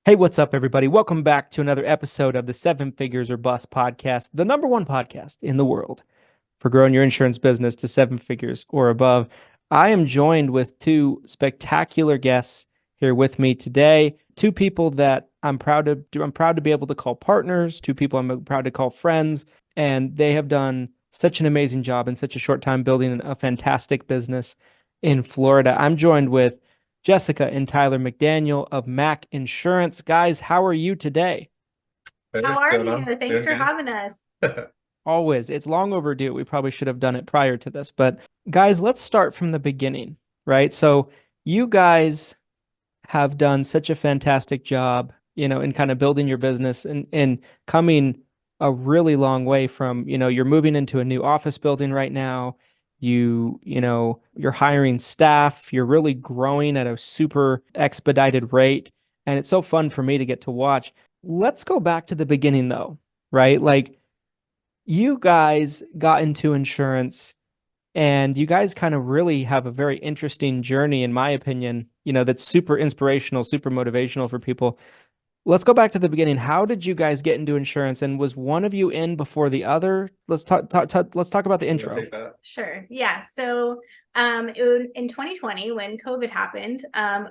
Hey, what's up, everybody? Welcome back to another episode of the Seven Figures or Bust podcast, the number one podcast in the world for growing your insurance business to seven figures or above. I am joined with two spectacular guests here with me today. Two people that I'm proud to be able to call partners, two people I'm proud to call friends, and they have done such an amazing job in such a short time building a fantastic business in Florida. I'm joined with Jessica and Tyler McDaniel of Mac Insurance. Guys, how are you today? Hey, How what's are going you? on? Thanks Doing for good? having us. Always. It's long overdue. We probably should have done it prior to this. But guys, let's start from the beginning, right? So you guys have done such a fantastic job, in kind of building your business and coming a really long way from, you're moving into a new office building right now. You're hiring staff, you're really growing at a super expedited rate. And it's so fun for me to get to watch. Let's go back to the beginning though, right? Like you guys got into insurance and you guys kind of really have a very interesting journey, in my opinion, that's super inspirational, super motivational for people. Let's go back to the beginning. How did you guys get into insurance? And was one of you in before the other? Let's talk about the You wanna intro. take that? Sure. Yeah. So in 2020, when COVID happened,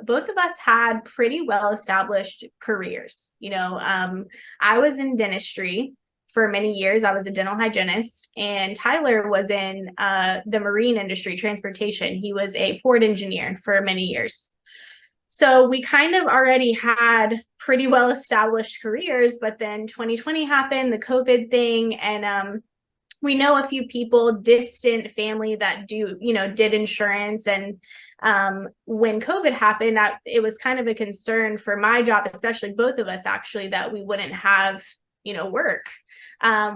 both of us had pretty well-established careers. I was in dentistry for many years. I was a dental hygienist, and Tyler was in the marine industry, transportation. He was a port engineer for many years. So we kind of already had pretty well established careers, but then 2020 happened, the COVID thing, and we know a few people, distant family that did insurance. And when COVID happened, it was kind of a concern for my job, especially both of us actually, that we wouldn't have, work.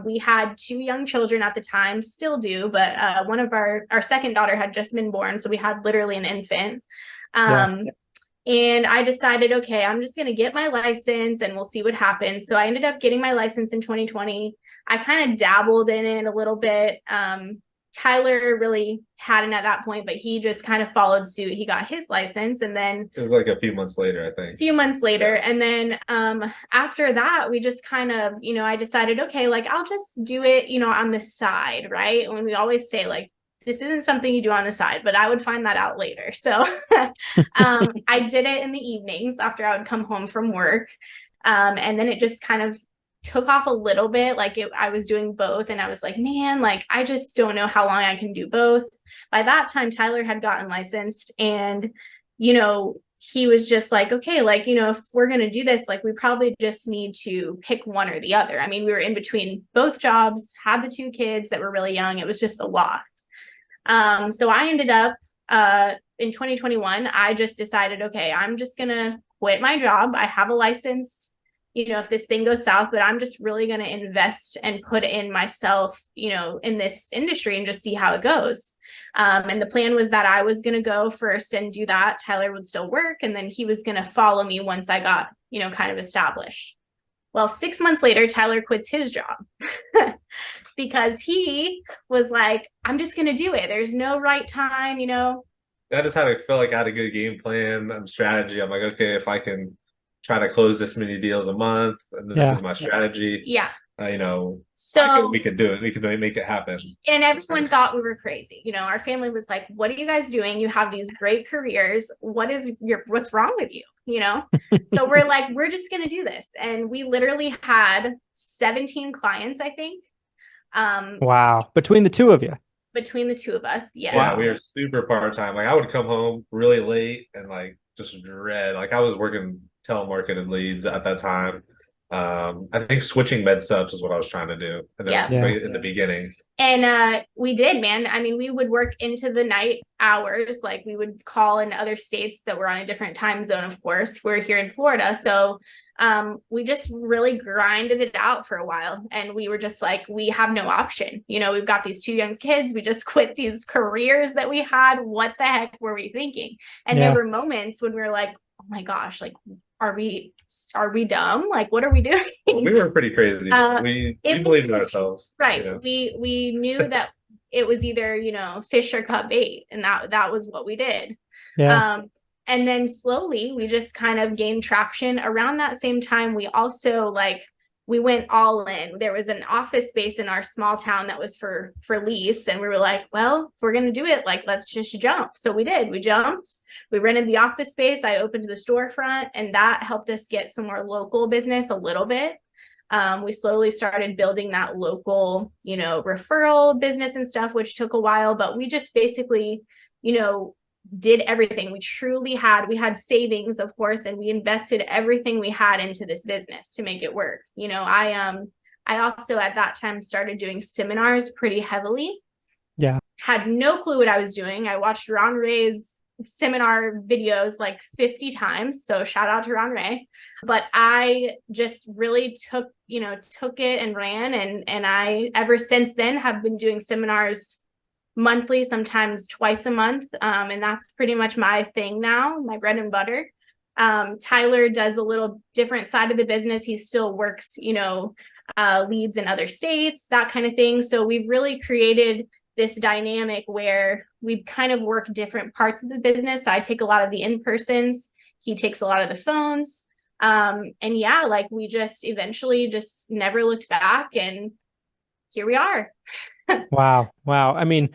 We had two young children at the time, still do, but one of our second daughter had just been born. So we had literally an infant. Yeah. And I decided, okay, I'm just going to get my license and we'll see what happens. So I ended up getting my license in 2020. I kind of dabbled in it a little bit. Tyler really hadn't at that point, but he just kind of followed suit. He got his license, and then It was like a few months later, I think. and then after that, we just kind of, I decided, okay, like I'll just do it, on the side, right? When we always say like, this isn't something you do on the side, but I would find that out later. So I did it in the evenings after I would come home from work. And then it just kind of took off a little bit. I was doing both, and I was like, man, like I just don't know how long I can do both. By that time, Tyler had gotten licensed, and he was just like, okay, like, if we're going to do this, like we probably just need to pick one or the other. I mean, we were in between both jobs, had the two kids that were really young. It was just a lot. So I ended up in 2021, I just decided, okay, I'm just going to quit my job. I have a license, if this thing goes south, but I'm just really going to invest and put in myself, in this industry and just see how it goes. And the plan was that I was going to go first and do that. Tyler would still work, and then he was going to follow me once I got, kind of established. Well, 6 months later, Tyler quits his job because he was like, I'm just going to do it. There's no right time, I just felt like I had a good game plan and strategy. I'm like, okay, if I can try to close this many deals a month, and this is my strategy. Yeah. So we could do it. We could make it happen. And everyone thought we were crazy. Our family was like, what are you guys doing? You have these great careers. What's wrong with you? So we're like, we're just going to do this. And we literally had 17 clients, I think. Wow. Between the two of you. Between the two of us. Yeah. Yeah, we were super part-time. Like I would come home really late and like just dread. Like I was working telemarketing leads at that time. I think switching med subs is what I was trying to do in the beginning. And we did, man. I mean, we would work into the night hours. Like we would call in other states that were on a different time zone, of course. We're here in Florida. So we just really grinded it out for a while. And we were just like, we have no option. We've got these two young kids. We just quit these careers that we had. What the heck were we thinking? And there were moments when we were like, oh my gosh, like, are we dumb? Like, what are we doing? We were pretty crazy. We believed in ourselves. Right. We knew that it was either, fish or cut bait. And that was what we did. Yeah. And then slowly we just kind of gained traction. Around that same time, we also we went all in. There was an office space in our small town that was for lease. And we were like, well, if we're going to do it, let's just jump. So we did. We jumped. We rented the office space. I opened the storefront, and that helped us get some more local business a little bit. We slowly started building that local, referral business and stuff, which took a while, but we just basically, did everything. We had savings, of course, and we invested everything we had into this business to make it work. I also at that time started doing seminars pretty heavily. Yeah. Had no clue what I was doing. I watched Ron Ray's seminar videos 50 times. So shout out to Ron Ray. But I just really took it and ran. And I, ever since then, have been doing seminars monthly, sometimes twice a month. And that's pretty much my thing now, my bread and butter. Tyler does a little different side of the business. He still works, leads in other states, that kind of thing. So we've really created this dynamic where we kind of work different parts of the business. I take a lot of the in-persons. He takes a lot of the phones. And yeah, we just eventually just never looked back, and here we are. Wow. I mean,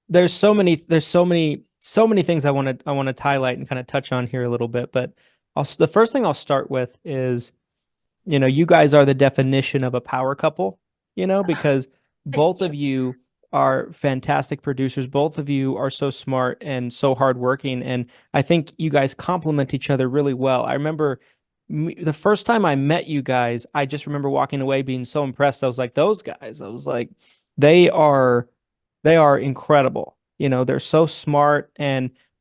there's so many things I want to highlight and kind of touch on here a little bit, but the first thing I'll start with is, you guys are the definition of a power couple, because both of you are fantastic producers. Both of you are so smart and so hardworking. And I think you guys complement each other really well. I remember the first time I met you guys, I just remember walking away being so impressed. I was like, those guys, they are incredible. They're so smart,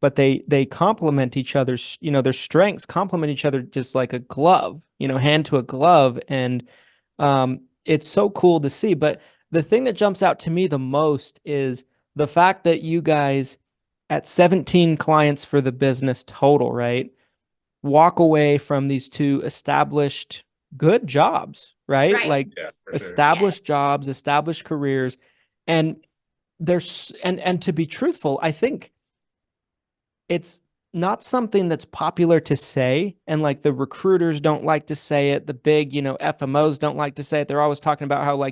but they complement each other's, their strengths complement each other just like a glove, hand to a glove. And it's so cool to see. But the thing that jumps out to me the most is the fact that you guys, at 17 clients for the business total, right, walk away from these two established good jobs, right? Yeah, for established jobs, established careers. And and to be truthful, I think it's not something that's popular to say. And the recruiters don't like to say it. The big, FMOs don't like to say it. They're always talking about how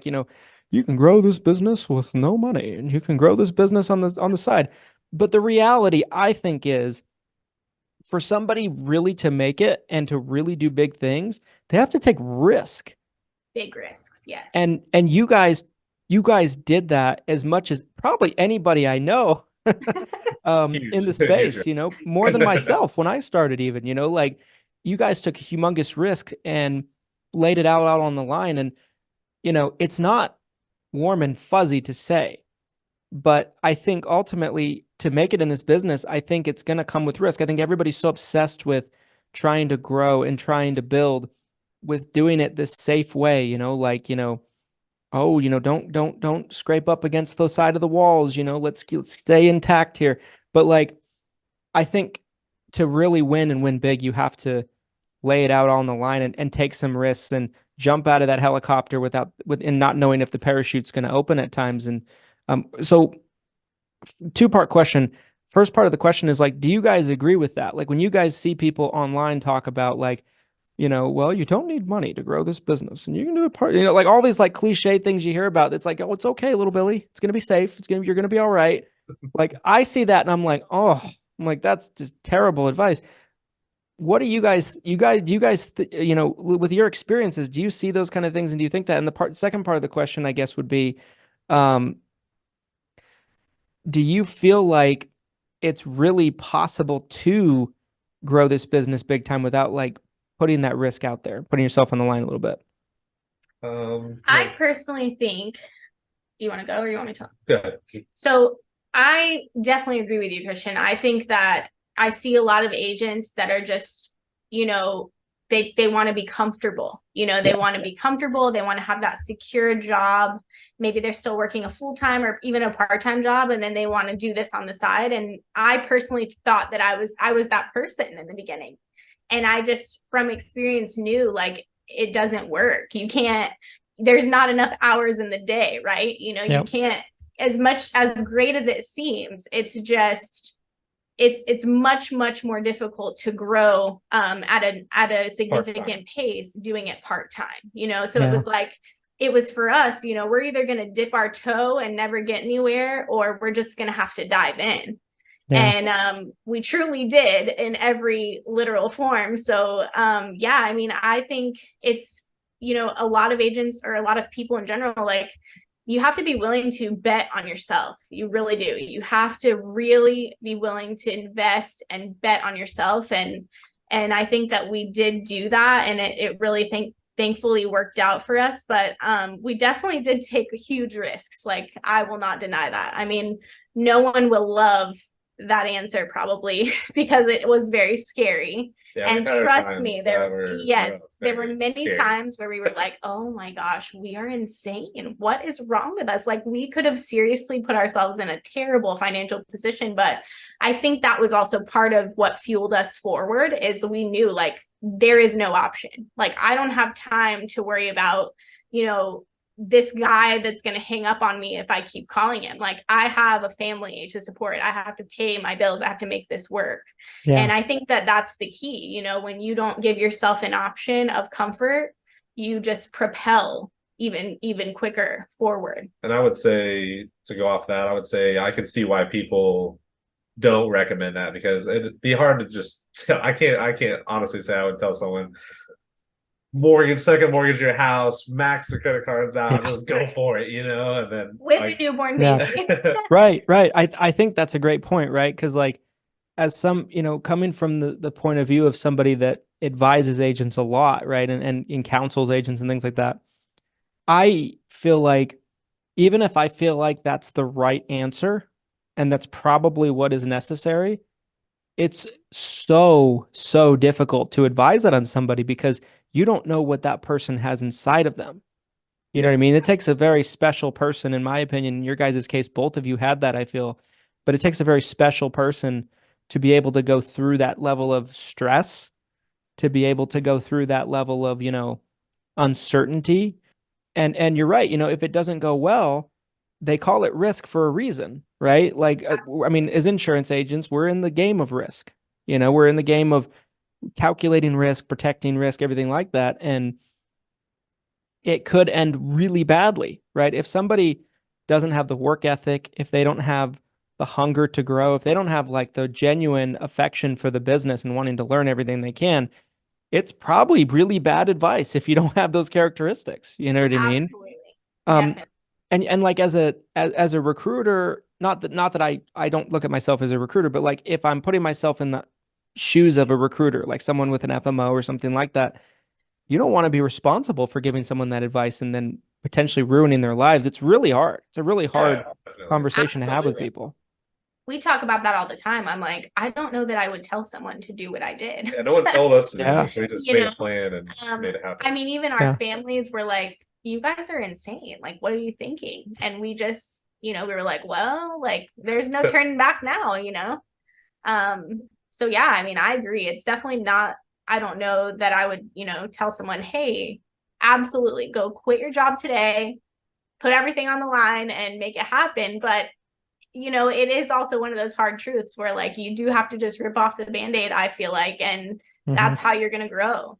you can grow this business with no money, and you can grow this business on the side. But the reality, I think, is for somebody really to make it and to really do big things, they have to take risk. Big risks, yes. And you guys did that as much as probably anybody I know in the space, more than myself when I started even, you guys took a humongous risk and laid it out on the line. And, it's not warm and fuzzy to say, but I think ultimately to make it in this business, I think it's going to come with risk. I think everybody's so obsessed with trying to grow and trying to build with doing it this safe way, don't scrape up against the side of the walls, let's stay intact here. But I think to really win and win big, you have to lay it out on the line and take some risks and jump out of that helicopter and not knowing if the parachute's going to open at times. And so two-part question. First part of the question is do you guys agree with that? When you guys see people online talk about well, you don't need money to grow this business, and you can do it part, all these cliche things you hear about. It's oh, it's okay, little Billy. It's going to be safe. You're going to be all right. I see that and I'm that's just terrible advice. What do you guys, with your experiences, do you see those kind of things? And do you think that? And the second part of the question, I guess, would be, do you feel like it's really possible to grow this business big time without putting that risk out there, putting yourself on the line a little bit? I personally think, do you want to go or you want me to talk? Yeah. So I definitely agree with you, Christian. I think that I see a lot of agents that are just, they want to be comfortable. They want to be comfortable. They want to have that secure job. Maybe they're still working a full-time or even a part-time job, and then they want to do this on the side. And I personally thought that I was that person in the beginning. And I just, from experience, knew it doesn't work. You can't, there's not enough hours in the day, right? You can't, as much as great as it seems, it's much more difficult to grow at a significant Part-time. pace doing it part-time, so it was like, it was for us, we're either going to dip our toe and never get anywhere, or we're just going to have to dive in. And we truly did in every literal form. So I mean, I think it's, a lot of agents, or a lot of people in general, like, you have to be willing to bet on yourself. You really do. You have to really be willing to invest and bet on yourself. And I think that we did do that, and it really thankfully worked out for us. But we definitely did take huge risks. Like, I will not deny that. I mean, no one will love that answer probably, because it was very scary. And trust me, there were many times where we were like, oh my gosh, we are insane. What is wrong with us? Like, we could have seriously put ourselves in a terrible financial position. But I think that was also part of what fueled us forward, is we knew, like, there is no option. Like, I don't have time to worry about, this guy that's going to hang up on me if I keep calling him. Like, I have a family to support. I have to pay my bills. I have to make this work. And I think that that's the key. When you don't give yourself an option of comfort, you just propel even quicker forward. And I would say, to go off that, I would say I can see why people don't recommend that, because it'd be hard to just I can't honestly say I would tell someone, second mortgage your house, max the credit cards out, just go for it, and then with a newborn baby. Right. I think that's a great point, right? Because, like, as some, coming from the point of view of somebody that advises agents a lot, right, and counsels agents and things like that, I feel like, even if I feel like that's the right answer and that's probably what is necessary, it's so difficult to advise that on somebody, because you don't know what that person has inside of them. You know what I mean? It takes a very special person, in my opinion. In your guys' case, both of you had that, I feel. But it takes a very special person to be able to go through that level of stress, to be able to go through that level of, uncertainty. And you're right, if it doesn't go well, they call it risk for a reason, right? Like, I mean, as insurance agents, we're in the game of risk. We're in the game of calculating risk, protecting risk, everything like that. And it could end really badly, right? If somebody doesn't have the work ethic, if they don't have the hunger to grow, if they don't have, like, the genuine affection for the business and wanting to learn everything they can, it's probably really bad advice if you don't have those characteristics. You know what I mean? Absolutely. And like, as a recruiter, not that I don't look at myself as a recruiter, but, like, if I'm putting myself in the shoes of a recruiter, like someone with an FMO or something like that, you don't want to be responsible for giving someone that advice and then potentially ruining their lives. It's really hard. It's a really hard conversation to have with people. We talk about that all the time. I'm like, I don't know that I would tell someone to do what I did. Yeah, no one told us to do this. We just made a plan and made it happen. I mean, even our families were like, you guys are insane. Like, what are you thinking? And we just, we were like, well, like, there's no turning back now, So yeah, I mean, I agree. It's definitely not, I don't know that I would, tell someone, hey, absolutely go quit your job today, put everything on the line and make it happen. But, it is also one of those hard truths where, like, you do have to just rip off the Band-Aid, I feel like, and that's how you're going to grow,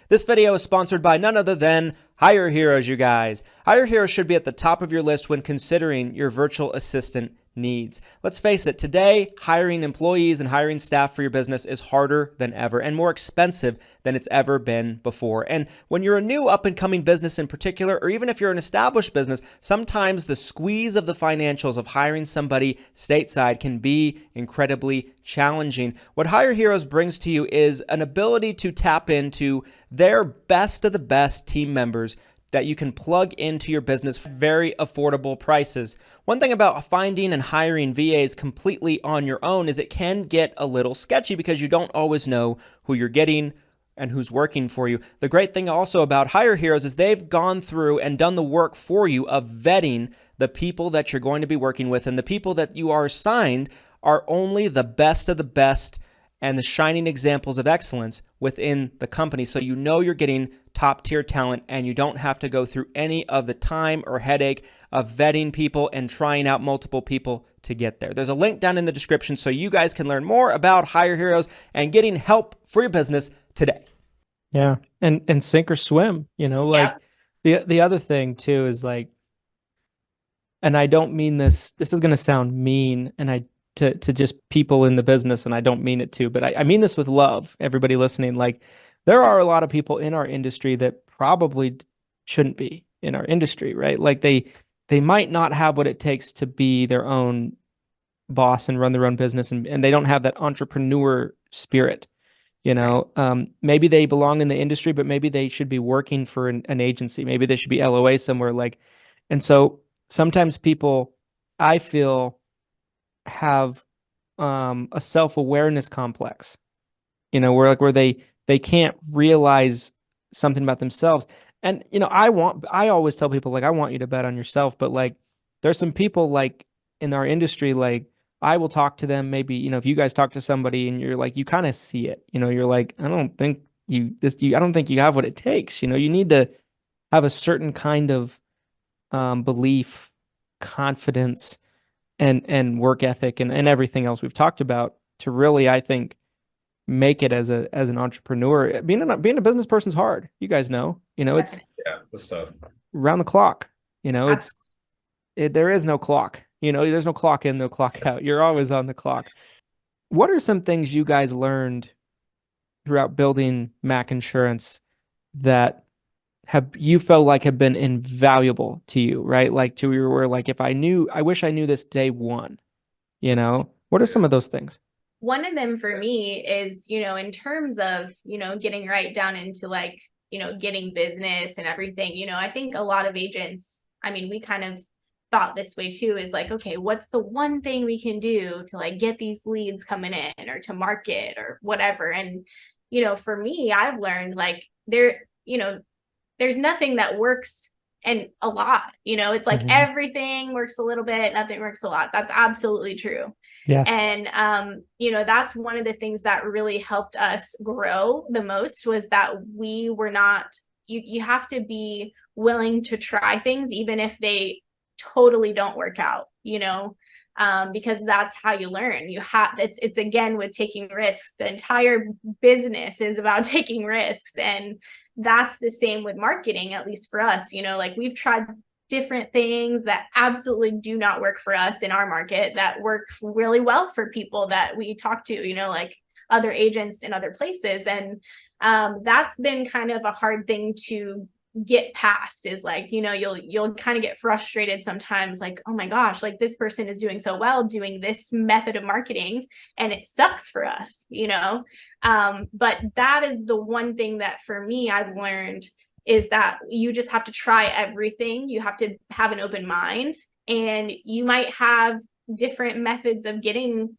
This video is sponsored by none other than Hire Heroes, you guys. Hire Heroes should be at the top of your list when considering your virtual assistant needs. Let's face it, today, hiring employees and hiring staff for your business is harder than ever and more expensive than it's ever been before. And when you're a new up-and-coming business in particular, or even if you're an established business, sometimes the squeeze of the financials of hiring somebody stateside can be incredibly challenging. What Hire Heroes brings to you is an ability to tap into their best of the best team members that you can plug into your business for very affordable prices. One thing about finding and hiring VAs completely on your own is it can get a little sketchy because you don't always know who you're getting and who's working for you. The great thing also about Hire Heroes is they've gone through and done the work for you of vetting the people that you're going to be working with, and the people that you are assigned are only the best of the best and the shining examples of excellence within the company. So you know you're getting top tier talent and you don't have to go through any of the time or headache of vetting people and trying out multiple people to get there. There's a link down in the description so you guys can learn more about Hire Heroes and getting help for your business today. Yeah. And sink or swim, like the other thing too is like, and I don't mean this is going to sound mean to just people in the business, and I don't mean it to, but I mean this with love, everybody listening. Like, there are a lot of people in our industry that probably shouldn't be in our industry, right? Like they might not have what it takes to be their own boss and run their own business, and they don't have that entrepreneur spirit. Maybe they belong in the industry, but maybe they should be working for an agency. Maybe they should be LOA somewhere, and so sometimes people, I feel, have a self-awareness complex, where they can't realize something about themselves. And I always tell people, like, I want you to bet on yourself, but like there's some people like in our industry, like I will talk to them, maybe, if you guys talk to somebody and you're like, you kind of see it, you're like, I don't think you have what it takes. You need to have a certain kind of belief, confidence, and work ethic and everything else we've talked about to really, I think, make it as an entrepreneur. Being a business person's hard. You guys know, it's that's tough. Around the clock, there is no clock, there's no clock in, no clock out. You're always on the clock. What are some things you guys learned throughout building Mac Insurance that you felt like have been invaluable to you, right? Like to where like, I wish I knew this day one, what are some of those things? One of them for me is, in terms of, getting right down into like, getting business and everything, I think a lot of agents, we kind of thought this way too, is like, okay, what's the one thing we can do to like get these leads coming in or to market or whatever. And, for me, I've learned like there's nothing that works and a lot, it's like everything works a little bit, nothing works a lot. That's absolutely true. Yes. And, that's one of the things that really helped us grow the most, was that we were not, you have to be willing to try things, even if they totally don't work out, because that's how you learn. It's again with taking risks. The entire business is about taking risks. And that's the same with marketing, at least for us, like we've tried different things that absolutely do not work for us in our market that work really well for people that we talk to, like other agents in other places. And that's been kind of a hard thing to get past, is like, you'll kind of get frustrated sometimes, like, oh my gosh, like this person is doing so well doing this method of marketing and it sucks for us, but that is the one thing that for me I've learned, is that you just have to try everything. You have to have an open mind, and you might have different methods of getting,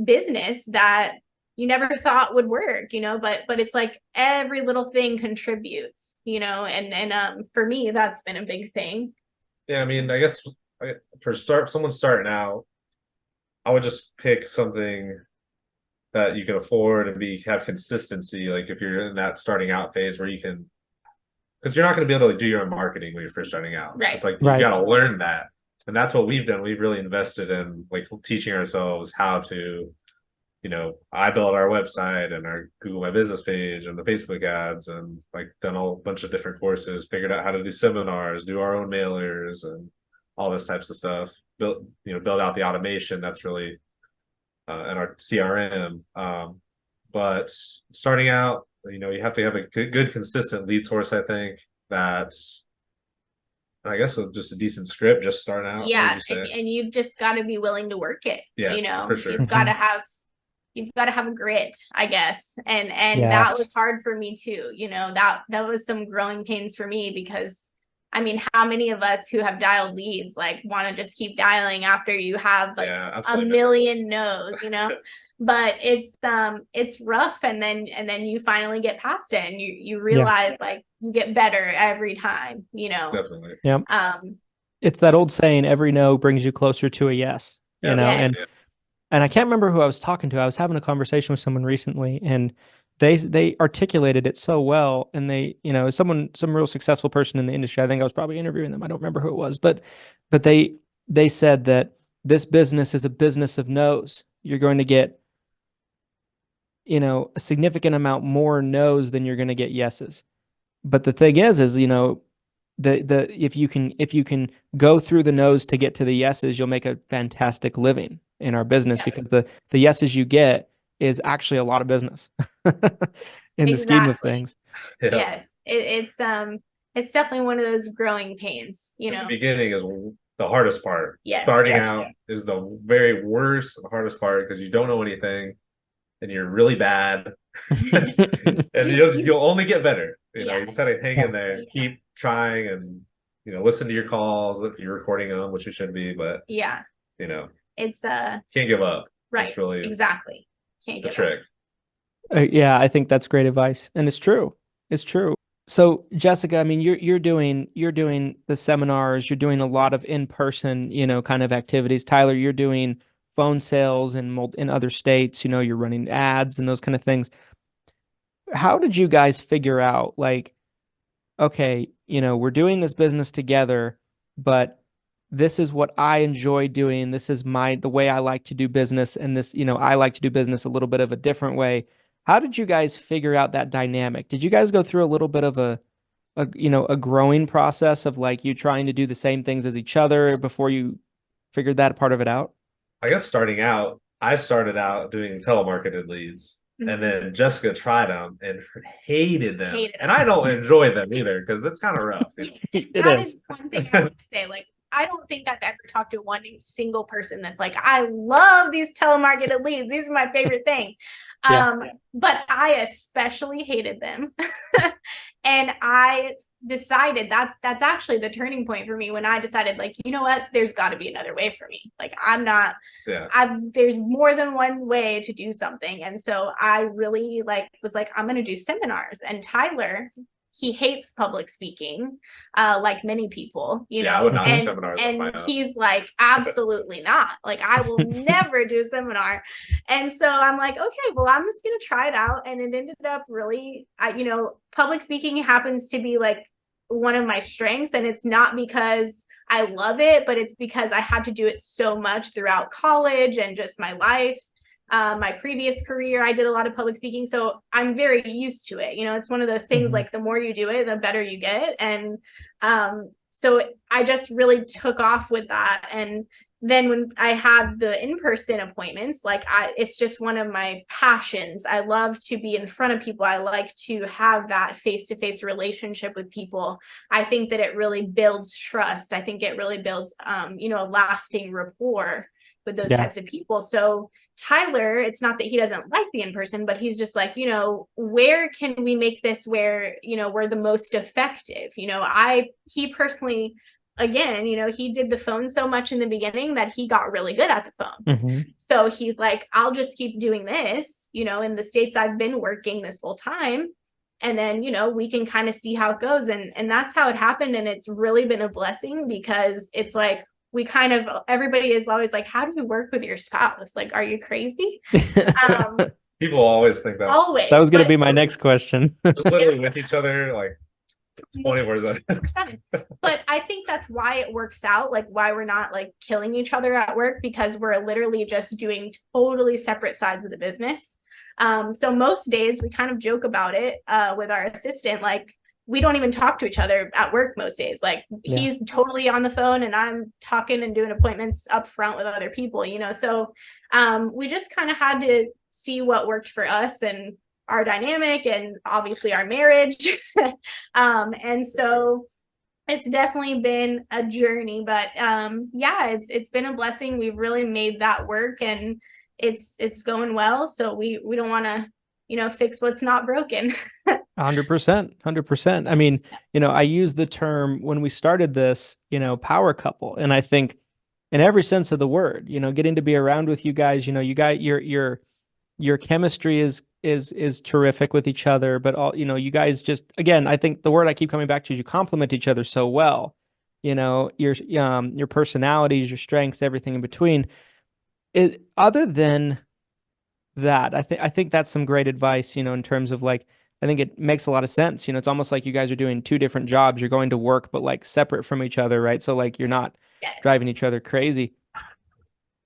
business that you never thought would work, but it's like every little thing contributes, and for me, that's been a big thing. Yeah. I guess for someone starting out, I would just pick something that you can afford and have consistency. Like if you're in that starting out phase where you can, because you're not going to be able to do your own marketing when you're first starting out. Right. It's like, you got to learn that. And that's what we've done. We've really invested in like teaching ourselves how to, I built our website and our Google My Business page and the Facebook ads, and like done a bunch of different courses, figured out how to do seminars, do our own mailers and all this types of stuff. Build out the automation that's really in our CRM. But starting out, you have to have a good consistent lead source, I think, that I guess just a decent script just starting out. Yeah, and you've just got to be willing to work it. Yes, for sure. You've got to have a grit, I guess. And Yes. that was hard for me too. That was some growing pains for me, because how many of us who have dialed leads like want to just keep dialing after you have like a million no's, but it's rough. And then you finally get past it, and you realize like you get better every time, Definitely. Yeah. It's that old saying, every no brings you closer to a yes, Yes. And I can't remember who I was talking to. I was having a conversation with someone recently, and they articulated it so well. And they, some real successful person in the industry. I think I was probably interviewing them. I don't remember who it was, but they said that this business is a business of no's. You're going to get, a significant amount more no's than you're going to get yeses. But the thing is, the if you can go through the no's to get to the yeses, you'll make a fantastic living in our business, because the yeses you get is actually a lot of business in the scheme of things. Yeah. Yes, it's definitely one of those growing pains. The beginning is the hardest part. Yes. Starting out is the very worst, the hardest part, because you don't know anything and you're really bad. And you'll only get better. You just have to hang in there, keep trying, and listen to your calls if you're recording them, which you should be. But it's can't give up. Right. It's really exactly. Can't the give trick. up. Yeah, I think that's great advice, and it's true. It's true. So Jessica, I mean, you're doing the seminars, you're doing a lot of in-person, kind of activities. Tyler, you're doing phone sales in other states, you're running ads and those kind of things. How did you guys figure out, like, okay, we're doing this business together, but this is what I enjoy doing. This is the way I like to do business. And this, I like to do business a little bit of a different way. How did you guys figure out that dynamic? Did you guys go through a little bit of a growing process of, like, you trying to do the same things as each other before you figured that part of it out? I guess I started out doing telemarketed leads. Mm-hmm. And then Jessica tried them and hated them. And I don't enjoy them either, because it's kind of rough. That is one thing I want to say. Like, I don't think I've ever talked to one single person that's like, I love these telemarketed leads. These are my favorite thing. But I especially hated them. And I decided that's actually the turning point for me, when I decided, like, you know what, there's got to be another way for me. Like, there's more than one way to do something. And so I really was like, I'm going to do seminars. And Tyler, he hates public speaking, like many people, I would not do seminars. And he's like, absolutely not. Like, I will never do a seminar. And so I'm like, okay, well, I'm just going to try it out. And it ended up really, public speaking happens to be like one of my strengths. And it's not because I love it, but it's because I had to do it so much throughout college and just my life. My previous career, I did a lot of public speaking, so I'm very used to it. It's one of those things, like, the more you do it, the better you get. And so I just really took off with that. And then when I have the in-person appointments, it's just one of my passions. I love to be in front of people. I like to have that face-to-face relationship with people. I think that it really builds trust. I think it really builds, a lasting rapport with those types of people. So Tyler, it's not that he doesn't like the in-person, but he's just like, where can we make this where, we're the most effective? He personally, again, he did the phone so much in the beginning that he got really good at the phone. Mm-hmm. So he's like, I'll just keep doing this, in the states I've been working this whole time. And then, we can kind of see how it goes. And that's how it happened. And it's really been a blessing, because it's like, everybody is always like, how do you work with your spouse? Like, are you crazy? People always think that. That was going to be my next question. Literally with each other, like 24/7. But I think that's why it works out, like why we're not like killing each other at work, because we're literally just doing totally separate sides of the business. So most days we kind of joke about it with our assistant, like, we don't even talk to each other at work most days. Like, he's totally on the phone and I'm talking and doing appointments up front with other people, so we just kind of had to see what worked for us and our dynamic, and obviously our marriage. And so it's definitely been a journey, but it's been a blessing. We've really made that work, and it's going well. So we don't want to fix what's not broken. 100%. I mean, I use the term, when we started this, power couple. And I think in every sense of the word, getting to be around with you guys, you got your chemistry is terrific with each other, but you guys just, again, I think the word I keep coming back to is you complement each other so well. Your personalities, your strengths, everything in between. Other than that, I think that's some great advice, in terms of, like, I think it makes a lot of sense. It's almost like you guys are doing two different jobs. You're going to work, but like separate from each other, right? So like you're not driving each other crazy.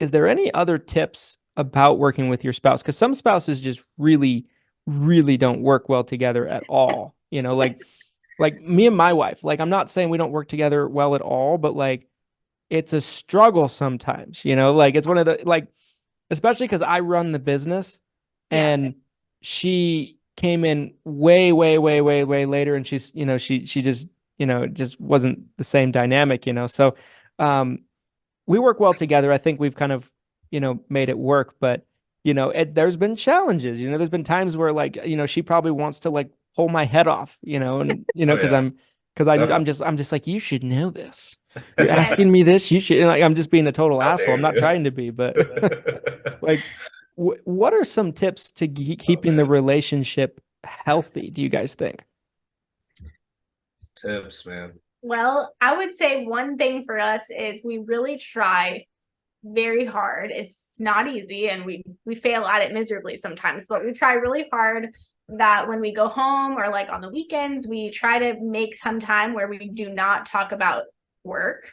is there any other tips about working with your spouse? Because some spouses just really, really don't work well together at all. You know, like me and my wife, like I'm not saying we don't work together well at all, but like it's a struggle sometimes, you know, like it's one of the like, especially because I run the business Yeah. and she came in way, way, way, way, way later, and she's, you know, she just, you know, it just wasn't the same dynamic, you know. So we work well together. I think we've kind of, you know, made it work, but you know, there's been challenges, you know, there's been times where like, you know, she probably wants to like pull my head off, you know, and you know, Oh yeah, because definitely. I'm just like, you should know this. You're asking me this, you should, and, like, I'm just being a total How asshole. dare I'm not you? trying to be, but like, what are some tips to Oh keeping the man, relationship healthy, do you guys think? tips, man. Well, I would say one thing for us is we really try very hard. It's not easy, and we fail at it miserably sometimes, but we try really hard that when we go home or like on the weekends, we try to make some time where we do not talk about work,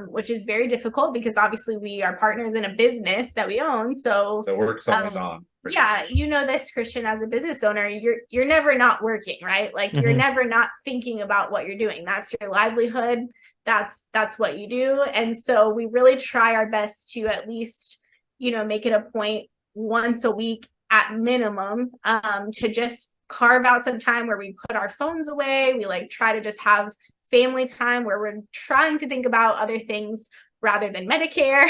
which is very difficult because obviously we are partners in a business that we own. So So work's always on. Pretty yeah, much. you know this, Christian, as a business owner, you're never not working, right? Like you're Hmm. never not thinking about what you're doing. That's your livelihood. That's what you do. And so we really try our best to at least, you know, make it a point once a week at minimum, to just carve out some time where we put our phones away. We like try to just have family time where we're trying to think about other things rather than Medicare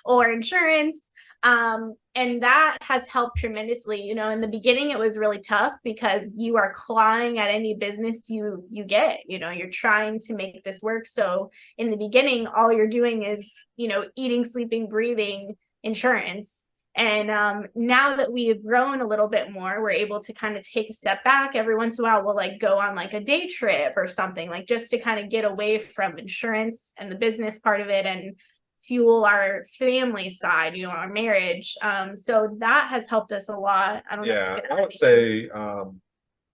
or insurance. And that has helped tremendously. You know, in the beginning it was really tough because you are clawing at any business you get. You know, you're trying to make this work. So in the beginning, all you're doing is, you know, eating, sleeping, breathing insurance. And now that we have grown a little bit more, we're able to kind of take a step back. Every once in a while, we'll like go on like a day trip or something, like just to kind of get away from insurance and the business part of it and fuel our family side, you know, our marriage. So that has helped us a lot. I don't know if Yeah, you could I would say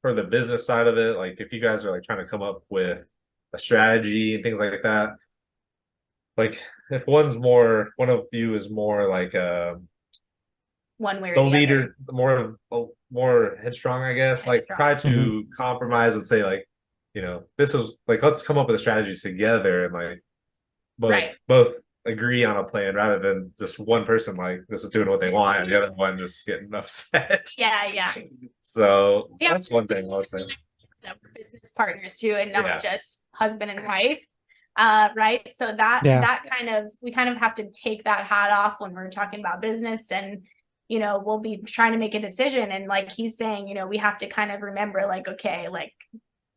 for the business side of it, like if you guys are like trying to come up with a strategy and things like that, like if one of you is more like one way or the the other. leader, more headstrong, I guess, like Headstrong. try Hmm. to compromise and say like, you know, this is like let's come up with a strategy together and like Right. both agree on a plan rather than just one person like this is doing what they want and the other one just getting upset. Yeah, yeah. So Yeah. that's one thing I would say. That we're business partners too, and not Yeah. just husband and wife. Right. So Yeah. that kind of, we kind of have to take that hat off when we're talking about business, and you know, we'll be trying to make a decision. And like he's saying, you know, we have to kind of remember, like, okay, like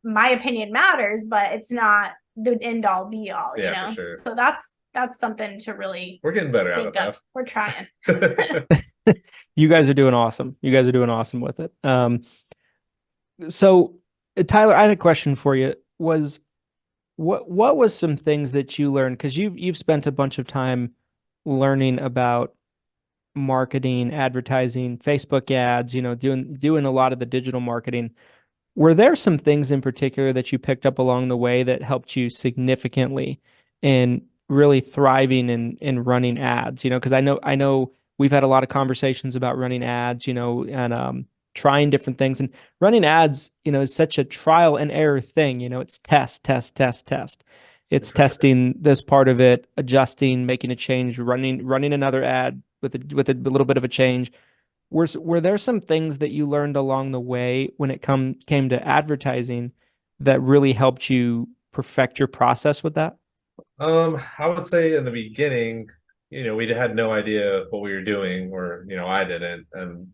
my opinion matters, but it's not the end all be all, you Yeah, know? for sure. So that's something to really We're getting better at it think of. though. We're trying. You guys are doing awesome. You guys are doing awesome with it. So Tyler, I had a question for you. Was what was some things that you learned? Because you've spent a bunch of time learning about marketing, advertising, Facebook ads, you know, doing a lot of the digital marketing. Were there some things in particular that you picked up along the way that helped you significantly in really thriving in running ads? You know, because I know we've had a lot of conversations about running ads, you know, and trying different things. And running ads, you know, is such a trial and error thing. You know, it's test, test, test, test. It's For sure. testing this part of it, adjusting, making a change, running another ad with a little bit of a change. Were there some things that you learned along the way when it came to advertising that really helped you perfect your process with that? I would say in the beginning, you know, we had no idea what we were doing, or you know, I didn't, and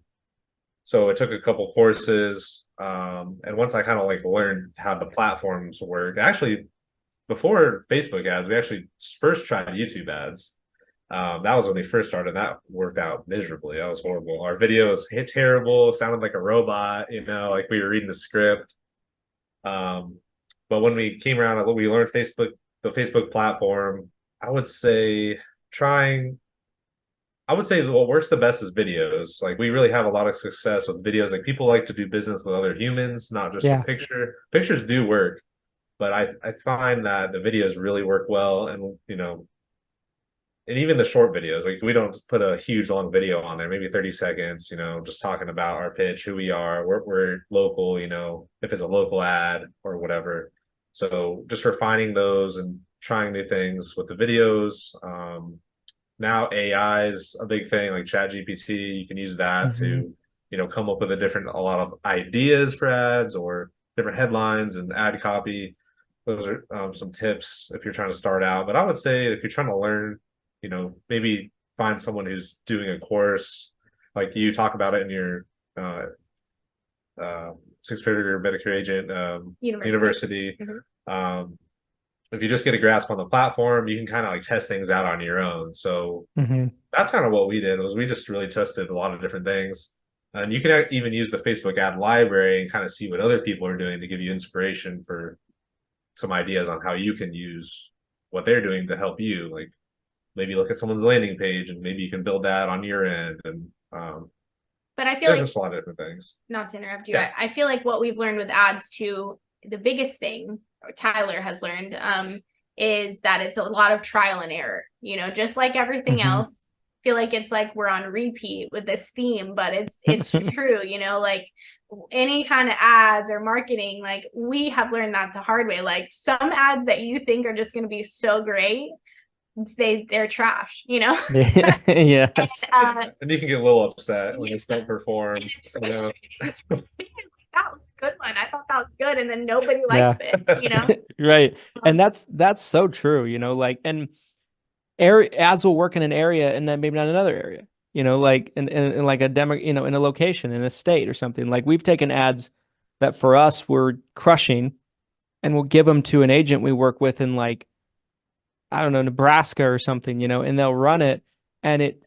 so it took a couple courses. And once I kind of like learned how the platforms work, actually, before Facebook ads, we actually first tried YouTube ads. That was when we first started. That worked out miserably. That was horrible. Our videos hit terrible, sounded like a robot, you know, like we were reading the script. Um, but when we came around, we learned the Facebook platform. I would say trying, I would say what works the best is videos. Like we really have a lot of success with videos. Like people like to do business with other humans, not just a Yeah. picture. Pictures do work, but I find that the videos really work well. And, you know, and even the short videos, like we don't put a huge long video on there, maybe 30 seconds, just talking about our pitch, who we are, we're local, if it's a local ad or whatever. So just refining those and trying new things with the videos. Now AI is a big thing, like Chat GPT. You can use that to, come up with a lot of ideas for ads or different headlines and ad copy. Those are some tips if you're trying to start out. But I would say if you're trying to learn, maybe find someone who's doing a course, like you talk about it in your Six Figure Medicare Agent University. If you just get a grasp on the platform, you can kind of like test things out on your own. So that's kind of what we did, was we just really tested a lot of different things. And you can even use the Facebook ad library and kind of see what other people are doing to give you inspiration for some ideas on how you can use what they're doing to help you. Like maybe look at someone's landing page and maybe you can build that on your end. And but I feel there's like, just a lot of different things. Not to interrupt you, Yeah. I feel like what we've learned with ads too, the biggest thing Tyler has learned is that it's a lot of trial and error, just like everything else. I feel like it's like we're on repeat with this theme, but it's true, like any kind of ads or marketing, like we have learned that the hard way. Like some ads that you think are just going to be so great, they're trash, Yes. And you can get a little upset when it's don't perform. It's frustrating. That was a good one. I thought that was good, and then nobody liked it. Right. And that's so true. Like, and ads will work in an area and then maybe not another area. Like in like a demo, in a location, in a state or something. Like we've taken ads that for us were crushing, and we'll give them to an agent we work with in like, I don't know, Nebraska or something, and they'll run it and it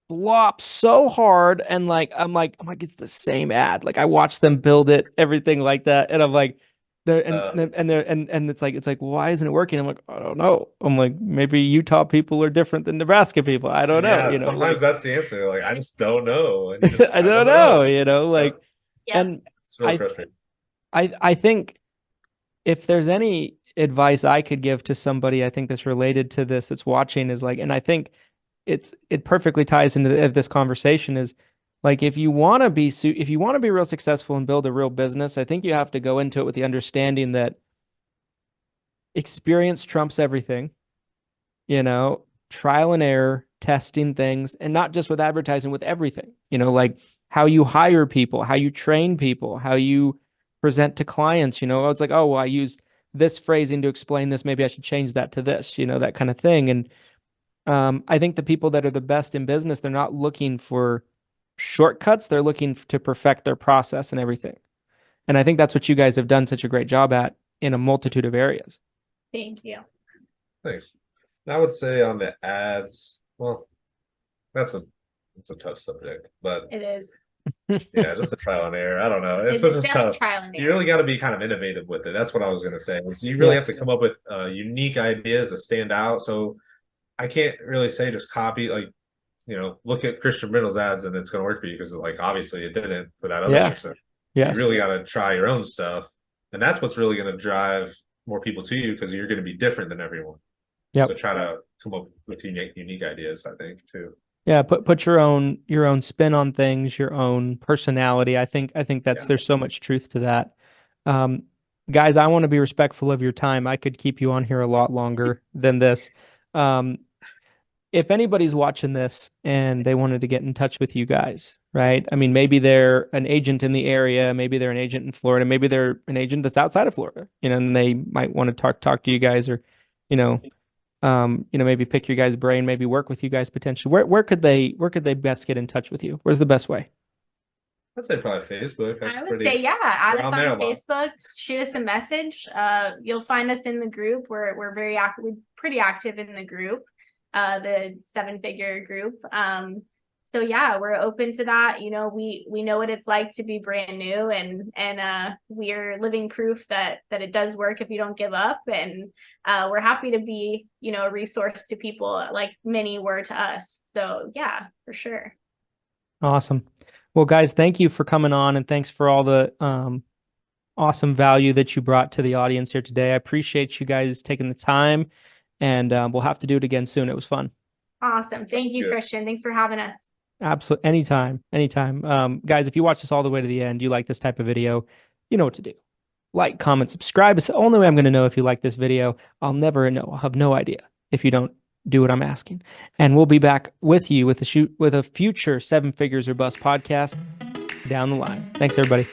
flops so hard. And like, I'm like, it's the same ad. Like I watched them build it, everything like that. And I'm like, it's like, why isn't it working? I'm like, I don't know. I'm like, maybe Utah people are different than Nebraska people. I don't know. Sometimes that's the answer. Like, I just don't know. I don't know, like, and it's really frustrating. I think if there's any advice I could give to somebody, I think that's related to this, that's watching, is like, and I think it perfectly ties into this conversation, is like, if you want to be real successful and build a real business, I think you have to go into it with the understanding that experience trumps everything, trial and error, testing things, and not just with advertising, with everything, like how you hire people, how you train people, how you present to clients, it's like, oh, well, I used this phrasing to explain this. Maybe I should change that to this, that kind of thing. And I think the people that are the best in business, they're not looking for shortcuts. They're looking to perfect their process and everything. And I think that's what you guys have done such a great job at in a multitude of areas. Thank you. Thanks. I would say on the ads, well, it's a tough subject, but it is. Yeah, just the trial and error. I don't know. It's just tough. Trial and error. You really got to be kind of innovative with it. That's what I was going to say. So you really have to come up with unique ideas to stand out. So I can't really say just copy, like, look at Christian Brindle's ads and it's going to work for you, because like obviously it didn't for that other person. So you really got to try your own stuff, and that's what's really going to drive more people to you, because you're going to be different than everyone. Yeah. So try to come up with unique ideas, I think, too. Yeah, put your own spin on things, your own personality. I think there's so much truth to that. Guys, I want to be respectful of your time. I could keep you on here a lot longer than this. If anybody's watching this and they wanted to get in touch with you guys, right? I mean, maybe they're an agent in the area, maybe they're an agent in Florida, maybe they're an agent that's outside of Florida, and they might want to talk to you guys, or, maybe pick your guys' brain, maybe work with you guys potentially. Where could they best get in touch with you? Where's the best way? I'd say probably Facebook. I would say, add us on Facebook, shoot us a message. You'll find us in the group. We're very active, pretty active in the group, the 7-figure group. So yeah, we're open to that. We know what it's like to be brand new, and we're living proof that it does work if you don't give up. And we're happy to be, a resource to people like many were to us. So yeah, for sure. Awesome. Well, guys, thank you for coming on, and thanks for all the awesome value that you brought to the audience here today. I appreciate you guys taking the time, and we'll have to do it again soon. It was fun. Awesome. Thank you, good. Christian. Thanks for having us. Absolutely. Anytime. Guys, if you watch this all the way to the end, you like this type of video, you know what to do. Like, comment, subscribe. It's the only way I'm going to know if you like this video. I'll never know. I'll have no idea if you don't do what I'm asking. And we'll be back with you with a future 7 Figures or Bust podcast down the line. Thanks, everybody.